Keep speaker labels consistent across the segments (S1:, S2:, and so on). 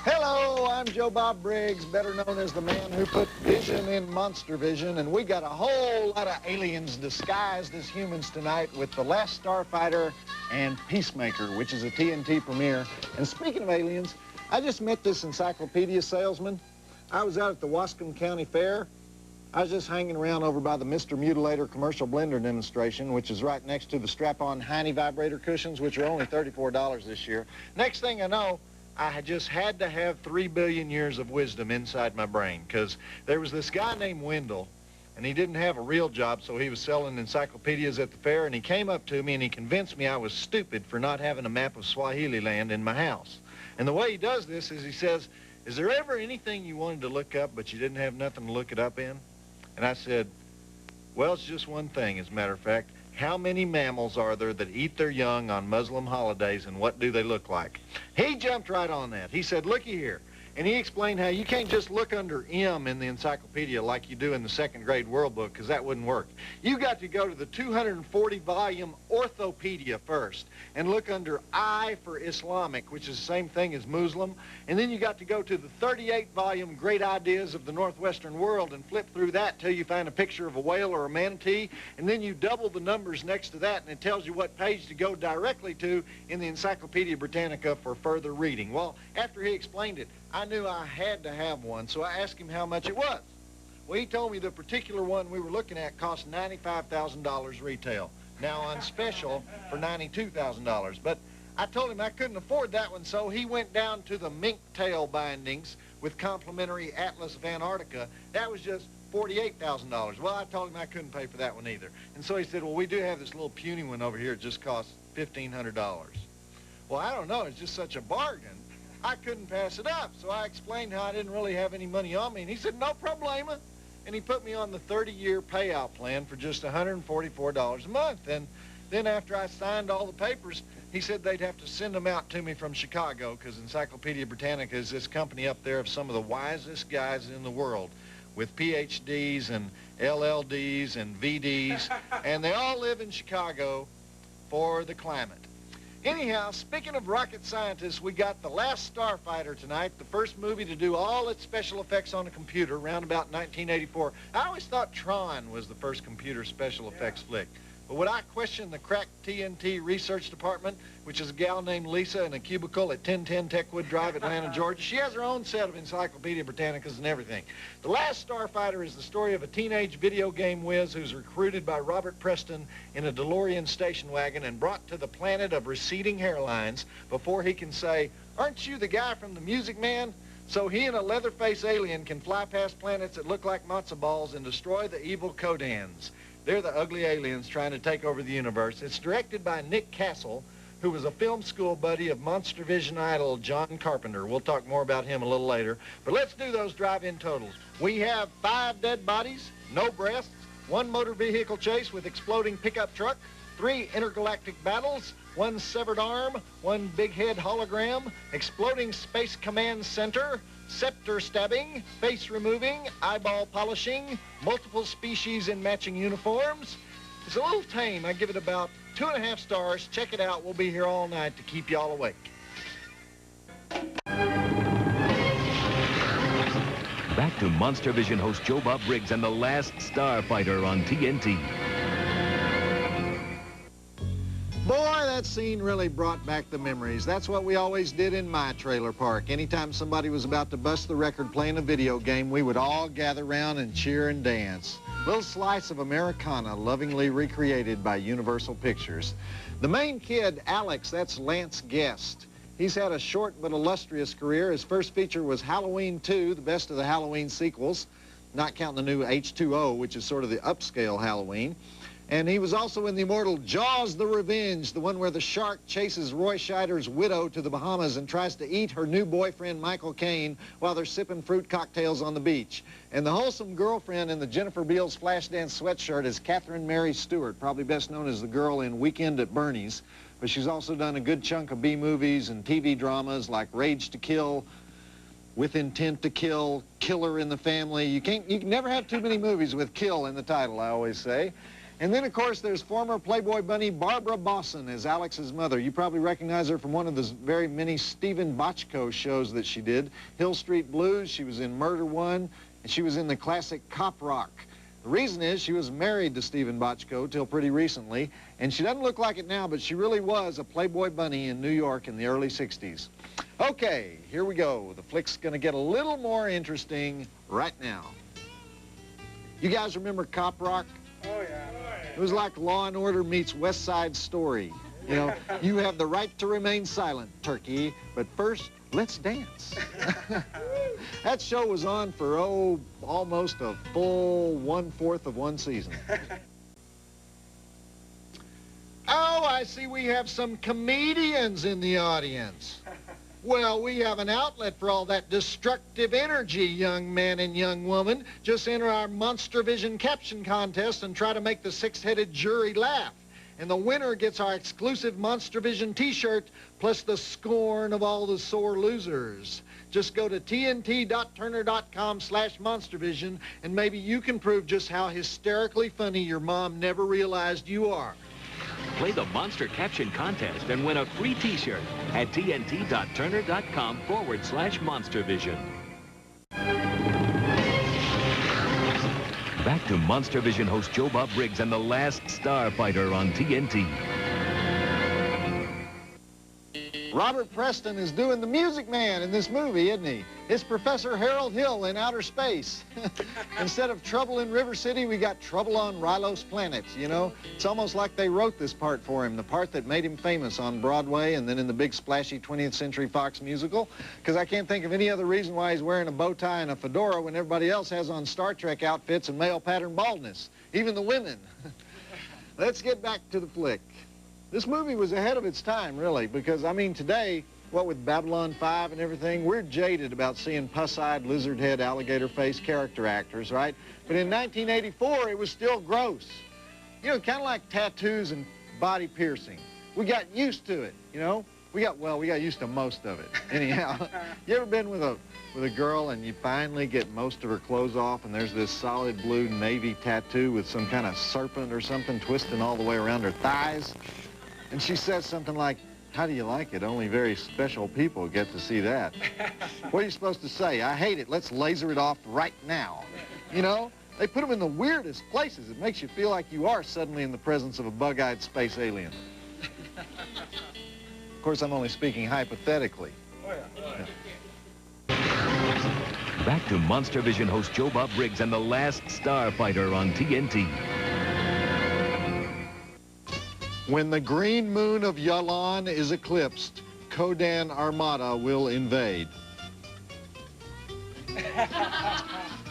S1: Hello, I'm Joe Bob Briggs, better known as the man who put vision in Monstervision, and we got a whole lot of aliens disguised as humans tonight with The Last Starfighter and Peacemaker, which is a TNT premiere. And speaking of aliens, I just met this encyclopedia salesman. I was out at the Wascom County Fair. I was just hanging around over by the Mr. Mutilator commercial blender demonstration, which is right next to the strap-on Heine vibrator cushions, which are only $34 this year. Next thing I know, I just had to have 3 billion years of wisdom inside my brain, because there was this guy named Wendell, and he didn't have a real job, so he was selling encyclopedias at the fair, and he came up to me and he convinced me I was stupid for not having a map of Swahili land in my house. And the way he does this is he says, "Is there ever anything you wanted to look up but you didn't have nothing to look it up in?" And I said, "Well, it's just one thing, as a matter of fact. How many mammals are there that eat their young on Muslim holidays, and what do they look like?" He jumped right on that. He said, "Looky here." And he explained how you can't just look under M in the encyclopedia like you do in the second grade world book, because that wouldn't work. You got to go to the 240-volume Orthopedia first and look under I for Islamic, which is the same thing as Muslim. And then you got to go to the 38-volume Great Ideas of the Northwestern World and flip through that till you find a picture of a whale or a manatee. And then you double the numbers next to that, and it tells you what page to go directly to in the Encyclopedia Britannica for further reading. Well, after he explained it, I knew I had to have one, so I asked him how much it was. Well, he told me the particular one we were looking at cost $95,000 retail. Now on special for $92,000. But I told him I couldn't afford that one, so he went down to the mink tail bindings with complimentary Atlas of Antarctica. That was just $48,000. Well, I told him I couldn't pay for that one either. And so he said, "Well, we do have this little puny one over here. It just costs $1,500. Well, I don't know. It's just such a bargain. I couldn't pass it up, so I explained how I didn't really have any money on me, and he said, "No problema." And he put me on the 30-year payout plan for just $144 a month. And then after I signed all the papers, he said they'd have to send them out to me from Chicago, because Encyclopedia Britannica is this company up there of some of the wisest guys in the world, with PhDs and LLDs and VDs, and they all live in Chicago for the climate. Anyhow, speaking of rocket scientists, we got The Last Starfighter tonight, the first movie to do all its special effects on a computer around about 1984. I always thought Tron was the first computer special effects flick. But would I question the crack TNT research department, which is a gal named Lisa in a cubicle at 1010 Techwood Drive, Atlanta, Georgia? She has her own set of Encyclopedia Britannicas and everything. The Last Starfighter is the story of a teenage video game whiz who's recruited by Robert Preston in a DeLorean station wagon and brought to the planet of receding hairlines before he can say, "Aren't you the guy from the Music Man?" So he and a Leatherface alien can fly past planets that look like matzo balls and destroy the evil Kodans. They're the ugly aliens trying to take over the universe. It's directed by Nick Castle, who was a film school buddy of Monstervision idol John Carpenter. We'll talk more about him a little later. But let's do those drive-in totals. We have 5 dead bodies, no breasts, 1 motor vehicle chase with exploding pickup truck, 3 intergalactic battles, 1 severed arm, 1 big head hologram, exploding space command center, scepter stabbing, face removing, eyeball polishing, multiple species in matching uniforms. It's a little tame. I give it about 2.5 stars. Check it out. We'll be here all night to keep y'all awake.
S2: Back to Monstervision host Joe Bob Briggs and The Last Starfighter on TNT.
S1: Boy, that scene really brought back the memories. That's what we always did in my trailer park. Anytime somebody was about to bust the record playing a video game, we would all gather around and cheer and dance. Little slice of Americana lovingly recreated by Universal Pictures. The main kid, Alex, that's Lance Guest. He's had a short but illustrious career. His first feature was Halloween 2, the best of the Halloween sequels, not counting the new H2O, which is sort of the upscale Halloween. And he was also in the immortal Jaws the Revenge, the one where the shark chases Roy Scheider's widow to the Bahamas and tries to eat her new boyfriend, Michael Caine, while they're sipping fruit cocktails on the beach. And the wholesome girlfriend in the Jennifer Beals Flashdance sweatshirt is Catherine Mary Stewart, probably best known as the girl in Weekend at Bernie's. But she's also done a good chunk of B-movies and TV dramas like Rage to Kill, With Intent to Kill, Killer in the Family. You can never have too many movies with kill in the title, I always say. And then, of course, there's former Playboy bunny Barbara Bosson as Alex's mother. You probably recognize her from one of the very many Stephen Bochco shows that she did. Hill Street Blues, she was in Murder One, and she was in the classic Cop Rock. The reason is she was married to Stephen Bochco till pretty recently, and she doesn't look like it now, but she really was a Playboy bunny in New York in the early 60s. Okay, here we go. The flick's gonna get a little more interesting right now. You guys remember Cop Rock?
S3: Oh, yeah.
S1: It was like Law and Order meets West Side Story. You know, you have the right to remain silent, turkey, but first, let's dance. That show was on for, almost a full 1/4 of one season. Oh, I see we have some comedians in the audience. Well, we have an outlet for all that destructive energy, young man and young woman. Just enter our Monstervision caption contest and try to make the six-headed jury laugh. And the winner gets our exclusive Monstervision t-shirt, plus the scorn of all the sore losers. Just go to tnt.turner.com/Monstervision, and maybe you can prove just how hysterically funny your mom never realized you are.
S2: Play the Monster Caption Contest and win a free t-shirt at tnt.turner.com/Monstervision. Back to Monstervision host Joe Bob Briggs and the last Starfighter on TNT.
S1: Robert Preston is doing the Music Man in this movie, isn't he? It's Professor Harold Hill in outer space. Instead of Trouble in River City, we got Trouble on Rylos Planet, you know? It's almost like they wrote this part for him, the part that made him famous on Broadway and then in the big splashy 20th Century Fox musical, because I can't think of any other reason why he's wearing a bow tie and a fedora when everybody else has on Star Trek outfits and male pattern baldness, even the women. Let's get back to the flick. This movie was ahead of its time, really, because, I mean, today, what with Babylon 5 and everything, we're jaded about seeing pus-eyed, lizard-head, alligator-faced character actors, right? But in 1984, it was still gross. You know, kind of like tattoos and body piercing. We got used to it, you know? We got used to most of it, anyhow. You ever been with a girl and you finally get most of her clothes off and there's this solid blue navy tattoo with some kind of serpent or something twisting all the way around her thighs? And she says something like, "How do you like it? Only very special people get to see that." What are you supposed to say? "I hate it. Let's laser it off right now." You know? They put them in the weirdest places. It makes you feel like you are suddenly in the presence of a bug-eyed space alien. Of course, I'm only speaking hypothetically.
S2: Back to Monstervision host Joe Bob Briggs and the last Starfighter on TNT.
S1: When the green moon of Yalan is eclipsed, Kodan Armada will invade.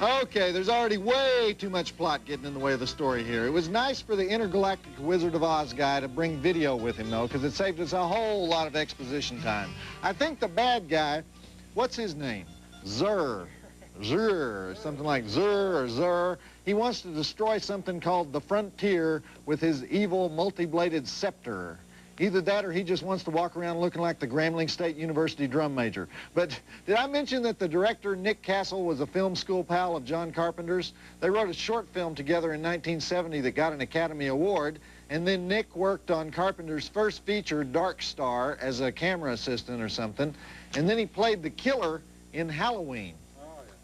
S1: Okay, there's already way too much plot getting in the way of the story here. It was nice for the intergalactic Wizard of Oz guy to bring video with him, though, because it saved us a whole lot of exposition time. I think the bad guy, what's his name? Zur, something like Zur or Zur. He wants to destroy something called the Frontier with his evil multi-bladed scepter. Either that or he just wants to walk around looking like the Grambling State University drum major. But did I mention that the director, Nick Castle, was a film school pal of John Carpenter's? They wrote a short film together in 1970 that got an Academy Award, and then Nick worked on Carpenter's first feature, Dark Star, as a camera assistant or something, and then he played the killer in Halloween.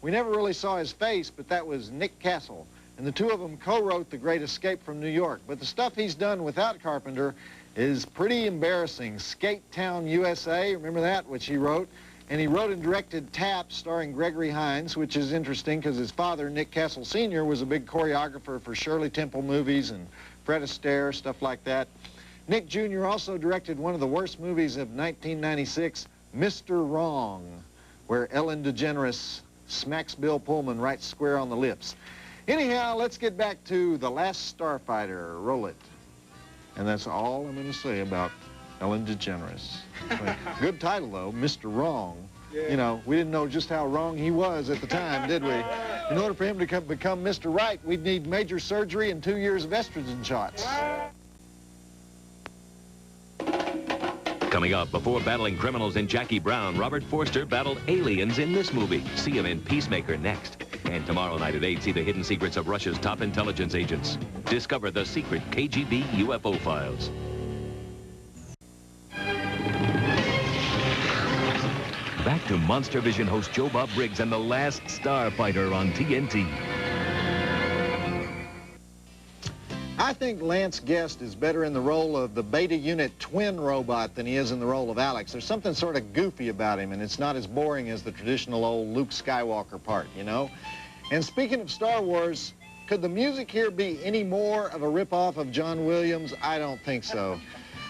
S1: We never really saw his face, but that was Nick Castle. And the two of them co-wrote The Great Escape from New York. But the stuff he's done without Carpenter is pretty embarrassing. Skate Town, USA, remember that, which he wrote? And he wrote and directed Tap, starring Gregory Hines, which is interesting because his father, Nick Castle Sr., was a big choreographer for Shirley Temple movies and Fred Astaire, stuff like that. Nick Jr. also directed one of the worst movies of 1996, Mr. Wrong, where Ellen DeGeneres smacks Bill Pullman right square on the lips. Anyhow, let's get back to The Last Starfighter. Roll it. And that's all I'm going to say about Ellen DeGeneres. Good title, though, Mr. Wrong. Yeah. You know, we didn't know just how wrong he was at the time, did we? In order for him to become Mr. Right, we'd need major surgery and 2 years of estrogen shots.
S2: Coming up, before battling criminals in Jackie Brown, Robert Forster battled aliens in this movie. See him in Peacemaker next. And tomorrow night at 8, see the hidden secrets of Russia's top intelligence agents. Discover the secret KGB UFO files. Back to Monstervision host Joe Bob Briggs and the last Starfighter on TNT.
S1: I think Lance Guest is better in the role of the Beta Unit twin robot than he is in the role of Alex. There's something sort of goofy about him, and it's not as boring as the traditional old Luke Skywalker part, you know? And speaking of Star Wars, could the music here be any more of a ripoff of John Williams? I don't think so.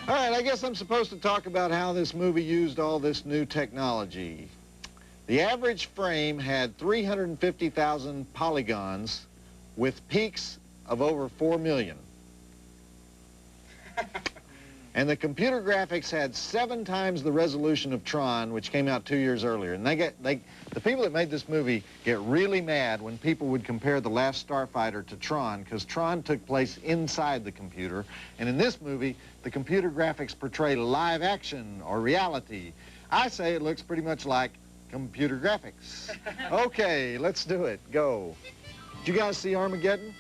S1: All right, I guess I'm supposed to talk about how this movie used all this new technology. The average frame had 350,000 polygons with peaks of over 4 million. And the computer graphics had 7 times the resolution of Tron, which came out 2 years earlier. And the people that made this movie get really mad when people would compare The Last Starfighter to Tron, because Tron took place inside the computer. And in this movie, the computer graphics portray live action or reality. I say it looks pretty much like computer graphics. Okay, let's do it. Go. Did you guys see Armageddon?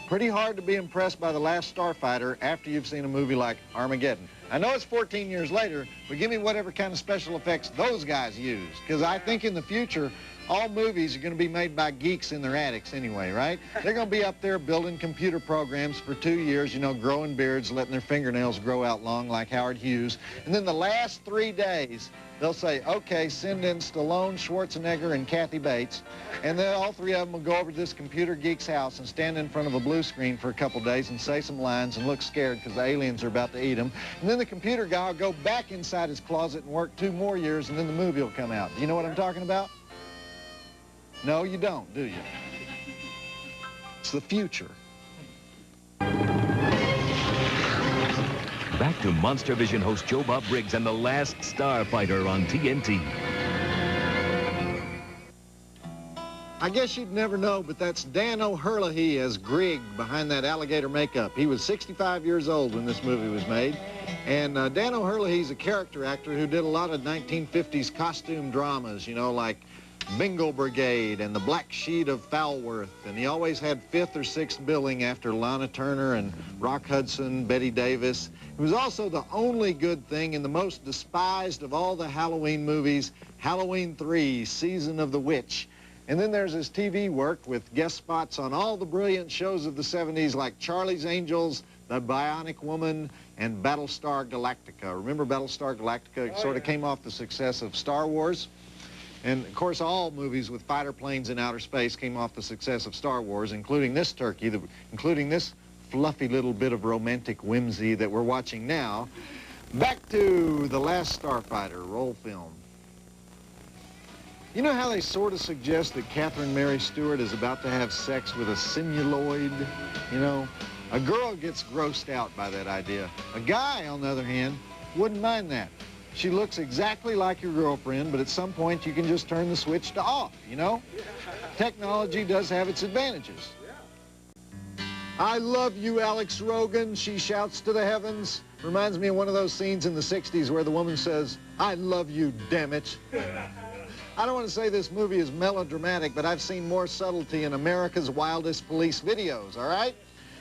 S1: Pretty hard to be impressed by The Last Starfighter after you've seen a movie like Armageddon. I know it's 14 years later, but give me whatever kind of special effects those guys use, because I think in the future, all movies are going to be made by geeks in their attics anyway, right? They're going to be up there building computer programs for 2 years, you know, growing beards, letting their fingernails grow out long like Howard Hughes. And then the last 3 days, they'll say, okay, send in Stallone, Schwarzenegger, and Kathy Bates. And then all 3 of them will go over to this computer geek's house and stand in front of a blue screen for a couple days and say some lines and look scared because the aliens are about to eat them. And then the computer guy will go back inside his closet and work 2 more years, and then the movie will come out. Do you know what I'm talking about? No, you don't, do you? It's the future.
S2: Back to Monstervision host Joe Bob Briggs and the last Starfighter on TNT.
S1: I guess you'd never know, but that's Dan O'Herlihy as Grigg behind that alligator makeup. He was 65 years old when this movie was made. And Dan O'Herlihy's a character actor who did a lot of 1950s costume dramas, you know, like Bingo Brigade and The Black Sheet of Falworth. And he always had 5th or 6th billing after Lana Turner and Rock Hudson, Betty Davis. It was also the only good thing in the most despised of all the Halloween movies, Halloween 3, Season of the Witch. And then there's his TV work with guest spots on all the brilliant shows of the 70s like Charlie's Angels, The Bionic Woman, and Battlestar Galactica. Remember Battlestar Galactica? It sort of came off the success of Star Wars. And, of course, all movies with fighter planes in outer space came off the success of Star Wars, including this turkey, including this fluffy little bit of romantic whimsy that we're watching now. Back to The Last Starfighter, roll film. You know how they sort of suggest that Catherine Mary Stewart is about to have sex with a simuloid? You know, a girl gets grossed out by that idea. A guy, on the other hand, wouldn't mind that. She looks exactly like your girlfriend, but at some point you can just turn the switch to off, you know? Technology does have its advantages. I love you, Alex Rogan, she shouts to the heavens. Reminds me of one of those scenes in the 60s where the woman says, I love you, damn it. I don't want to say this movie is melodramatic, but I've seen more subtlety in America's Wildest Police videos, all right?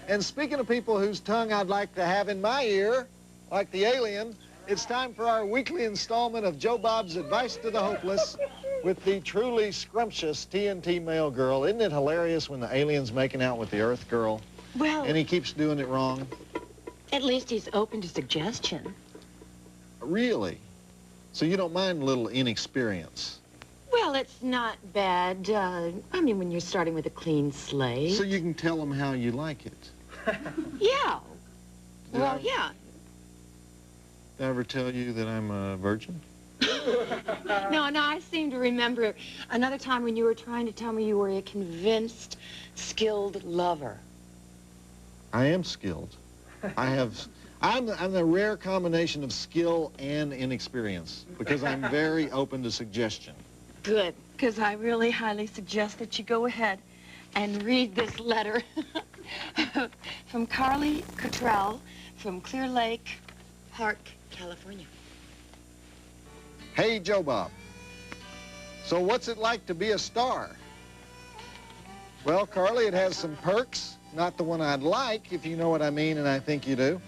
S1: And speaking of people whose tongue I'd like to have in my ear, like the alien, it's time for our weekly installment of Joe Bob's Advice to the Hopeless with the truly scrumptious TNT male girl. Isn't it hilarious when the alien's making out with the Earth girl?
S3: Well...
S1: And he keeps doing it wrong?
S3: At least he's open to suggestion.
S1: Really? So you don't mind a little inexperience?
S3: Well, it's not bad. I mean, when you're starting with a clean slate.
S1: So you can tell him how you like it?
S3: Yeah. Well, yeah.
S1: Did I ever tell you that I'm a virgin?
S3: No, I seem to remember another time when you were trying to tell me you were a convinced, skilled lover.
S1: I am skilled. I'm the rare combination of skill and inexperience because I'm very open to suggestion.
S3: Good, because I really highly suggest that you go ahead and read this letter from Carly Cottrell from Clear Lake Park, California.
S1: Hey, Joe Bob. So what's it like to be a star? Well, Carly, it has some perks. Not the one I'd like, if you know what I mean, and I think you do.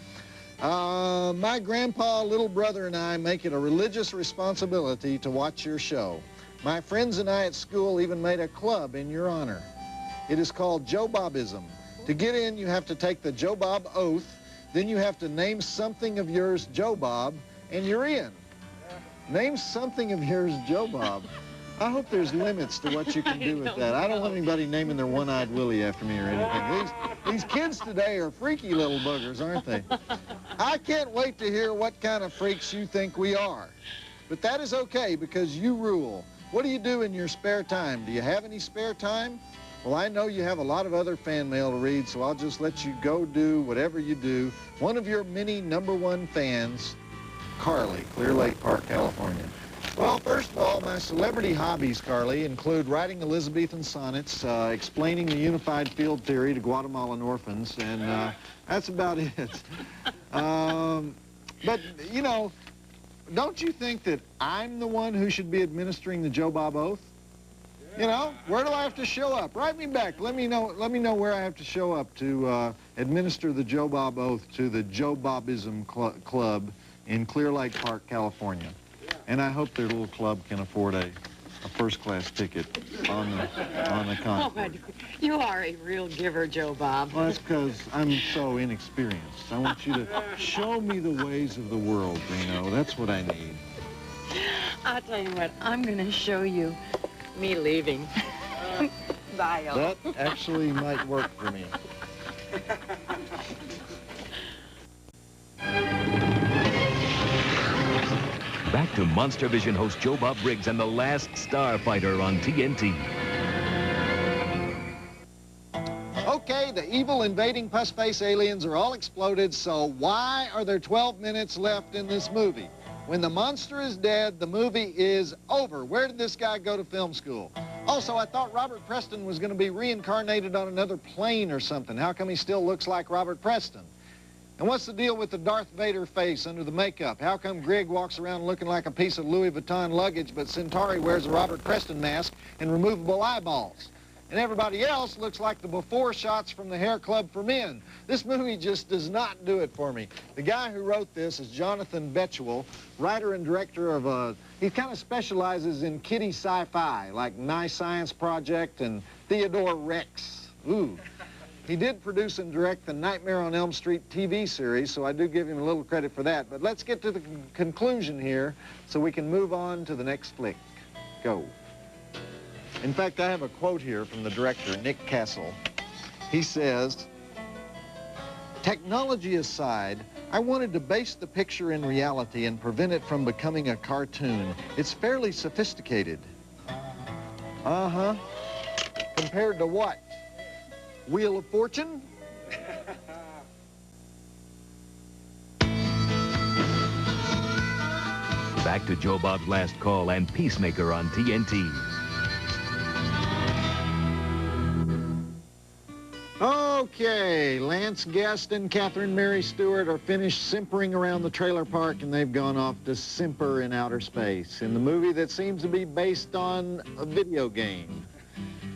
S1: My grandpa, little brother, and I make it a religious responsibility to watch your show. My friends and I at school even made a club in your honor. It is called Joe Bobism. To get in, you have to take the Joe Bob oath. Then you have to name something of yours Joe Bob, and you're in. Name something of yours Joe Bob. I hope there's limits to what you can do with that. I don't want anybody naming their one-eyed Willie after me or anything. These kids today are freaky little buggers, aren't they? I can't wait to hear what kind of freaks you think we are. But that is okay, because you rule. What do you do in your spare time? Do you have any spare time? Well, I know you have a lot of other fan mail to read, so I'll just let you go do whatever you do. One of your many #1 fans, Carly, Clear Lake Park, California. Well, first of all, my celebrity hobbies, Carly, include writing Elizabethan sonnets, explaining the unified field theory to Guatemalan orphans, and that's about it. But, you know, don't you think that I'm the one who should be administering the Joe Bob oath? You know, where do I have to show up? Write me back. Let me know where I have to show up to administer the Joe Bob oath to the Joe Bobism Club in Clear Lake Park, California. And I hope their little club can afford a first-class ticket on the concert.
S3: Oh, you are a real giver, Joe Bob.
S1: Well, that's because I'm so inexperienced. I want you to show me the ways of the world, Reno. That's what I need.
S3: I'll tell you what, I'm going to show you me leaving. Bye, y'all.
S1: That actually might work for me.
S2: Back to Monstervision host Joe Bob Briggs and the last Starfighter on TNT.
S1: Okay, the evil invading pus-face aliens are all exploded, so why are there 12 minutes left in this movie? When the monster is dead, the movie is over. Where did this guy go to film school? Also, I thought Robert Preston was going to be reincarnated on another plane or something. How come he still looks like Robert Preston? And what's the deal with the Darth Vader face under the makeup? How come Greg walks around looking like a piece of Louis Vuitton luggage, but Centauri wears a Robert Preston mask and removable eyeballs? And everybody else looks like the before shots from the Hair Club for Men. This movie just does not do it for me. The guy who wrote this is Jonathan Betchwell, writer and director of he kind of specializes in kiddie sci-fi, like Nice Science Project and Theodore Rex. Ooh. He did produce and direct the Nightmare on Elm Street TV series, so I do give him a little credit for that. But let's get to the conclusion here so we can move on to the next flick. Go. In fact, I have a quote here from the director, Nick Castle. He says, "Technology aside, I wanted to base the picture in reality and prevent it from becoming a cartoon. It's fairly sophisticated." Uh-huh. Compared to what? Wheel of Fortune?
S2: Back to Joe Bob's Last Call and Peacemaker on TNT.
S1: Okay, Lance Guest and Catherine Mary Stewart are finished simpering around the trailer park, and they've gone off to simper in outer space in the movie that seems to be based on a video game.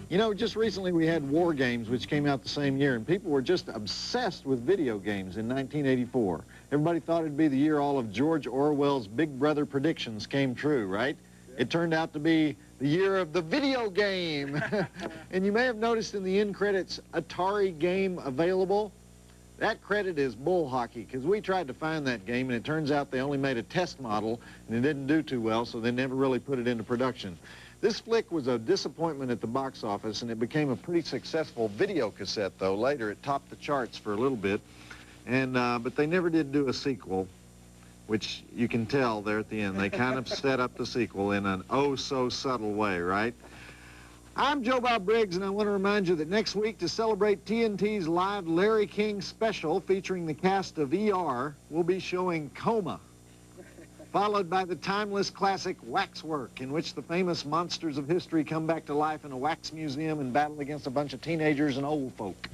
S1: You know, just recently we had War Games, which came out the same year, and people were just obsessed with video games in 1984. Everybody thought it'd be the year all of George Orwell's Big Brother predictions came true, right? It turned out to be the year of the video game. And you may have noticed in the end credits, Atari game available. That credit is bull hockey, because we tried to find that game, and it turns out they only made a test model, and it didn't do too well, so they never really put it into production. This flick was a disappointment at the box office, and it became a pretty successful video cassette, though. Later, it topped the charts for a little bit, and but they never did do a sequel, which you can tell there at the end. They kind of set up the sequel in an oh-so-subtle way, right? I'm Joe Bob Briggs, and I want to remind you that next week, to celebrate TNT's live Larry King special featuring the cast of ER, we'll be showing Coma, followed by the timeless classic Waxwork, in which the famous monsters of history come back to life in a wax museum and battle against a bunch of teenagers and old folk.